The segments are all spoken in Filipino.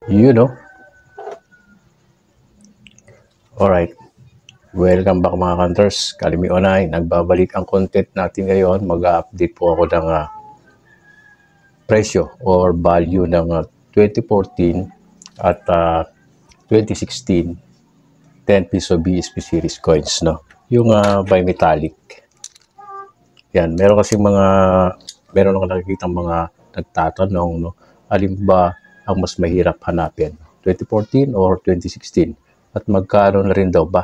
You know. Alright. Welcome back mga hunters. Kalimi Onay. Nagbabalik ang content natin ngayon. Mag-update po ako ng presyo or value ng 2014 at 2016 10 piso BSP series coins, no? Yung bimetallic. Yan, meron akong nakikitang mga nagtatanong, no? Alin ba ang mas mahirap hanapin? 2014 or 2016? At magkano na rin daw ba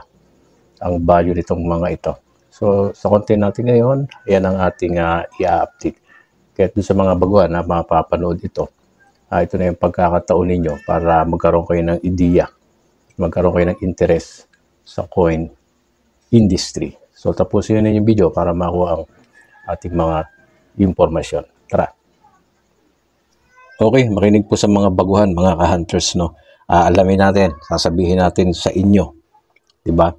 ang value nitong mga ito? So, sa content natin ngayon, yan ang ating i-update. Kaya doon sa mga baguhan na mapapanood ito, ito na yung pagkakataon ninyo para magkaroon kayo ng ideya, magkaroon kayo ng interest sa coin industry. So, tapusin nyo yung video para makuha ang ating mga impormasyon. Tara! Okay, makinig po sa mga baguhan, mga ka-hunters, no? Alamin natin, sasabihin natin sa inyo, di ba?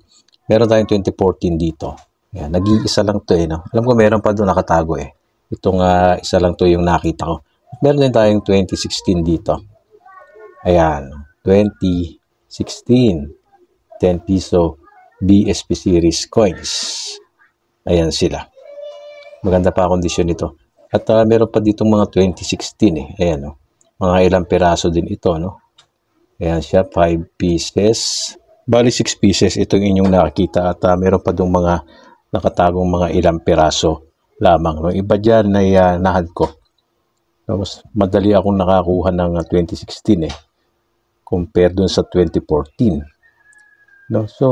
Meron tayong 2014 dito. Ayan, nag-iisa lang to no? Alam ko meron pa doon nakatago Itong isa lang to yung nakita ko. Meron din tayong 2016 dito. Ayan, 2016 10 piso BSP series coins. Ayan sila. Maganda pa kondisyon nito. At meron pa dito mga 2016 Ayan, no? Mga ilang piraso din ito, no? Ayan siya, 5 pieces. Bali 6 pieces itong inyong nakikita at meron pa dong mga nakatagong mga ilang piraso lamang. No? Iba dyan ay nahad ko. Mas madali akong nakakuha ng 2016 compare dun sa 2014. No? So,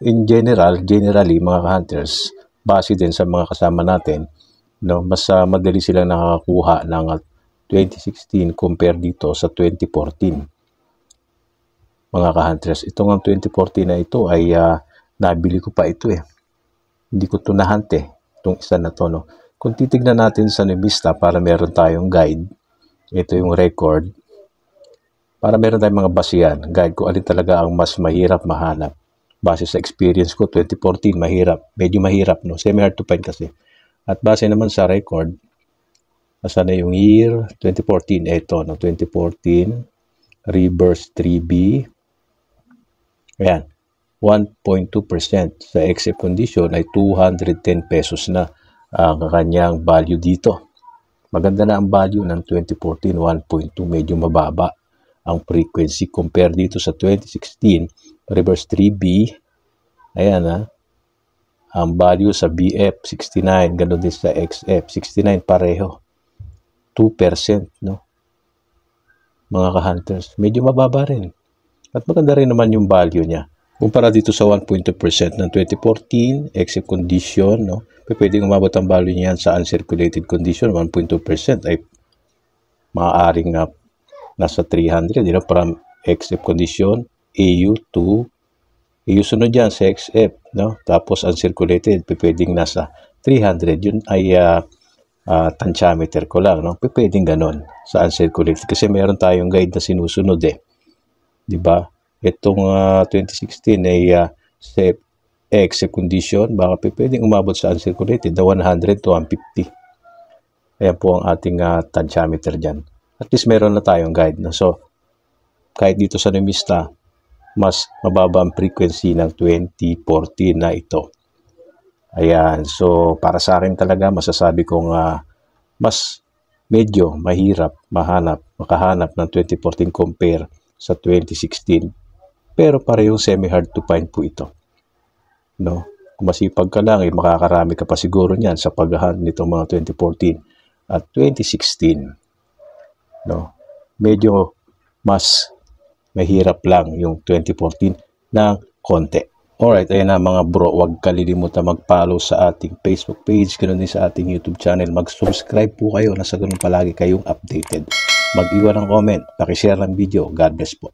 generally mga hunters, base din sa mga kasama natin, no, mas madali silang nakakakuha ng 2016 compare dito sa 2014. Mga ka-hunters, itong 2014 na ito ay nabili ko pa ito Hindi ko ito nahante, itong isa na to, no. Kung titignan natin sa Numista para meron tayong guide, ito yung record, para meron tayong mga basihan, guide ko alin talaga ang mas mahirap mahanap. Base sa experience ko, 2014 mahirap, medyo mahirap, no, semi-hard to find kasi. At base naman sa record, asan na yung year? 2014, ito, no, 2014, reverse 3B, ayan, 1.2% sa except condition ay 210 pesos na ang kanyang value dito. Maganda na ang value ng 2014, 1.2, medyo mababa ang frequency compare dito sa 2016, reverse 3B, ayan ang value sa BF 69, ganoon din sa XF 69 pareho, 2%, no? Mga ka-hunters, medyo mababa rin. At maganda rin naman yung value niya. Kumpara dito sa 1.2% ng 2014, except condition, no? Pwedeng umabot ang value niyan sa uncirculated condition, 1.2% ay maaaring nasa 300, from except condition, AU2, AU sunod dyan sa XF, no? Tapos uncirculated, pwedeng nasa 300, yun ay tensiometer ko lang, no? Pwedeng ganon sa uncirculated kasi meron tayong guide na sinusunod diba? Itong 2016 ay sa except condition, baka pwedeng umabot sa uncirculated na 100 to 150. Ayan po ang ating tensiometer dyan. At least meron na tayong guide na. So, kahit dito sa Numista, mas mababa ang frequency ng 2014 na ito. Ayan. So, para sa akin talaga, masasabi kong mas medyo mahirap makahanap ng 2014 compare sa 2016. Pero parehong semi-hard to find po ito. No? Kung masipag ka lang, makakarami ka pa siguro niyan sa paghahanap nitong mga 2014 at 2016. No? Medyo mas mahirap lang yung 2014 ng konti. Alright, ayan na mga bro, huwag kalilimutan mag-follow sa ating Facebook page, ganoon din sa ating YouTube channel. Mag-subscribe po kayo, nasa ganun palagi kayong updated. Mag-iwan ng comment, paki-share ng video. God bless po.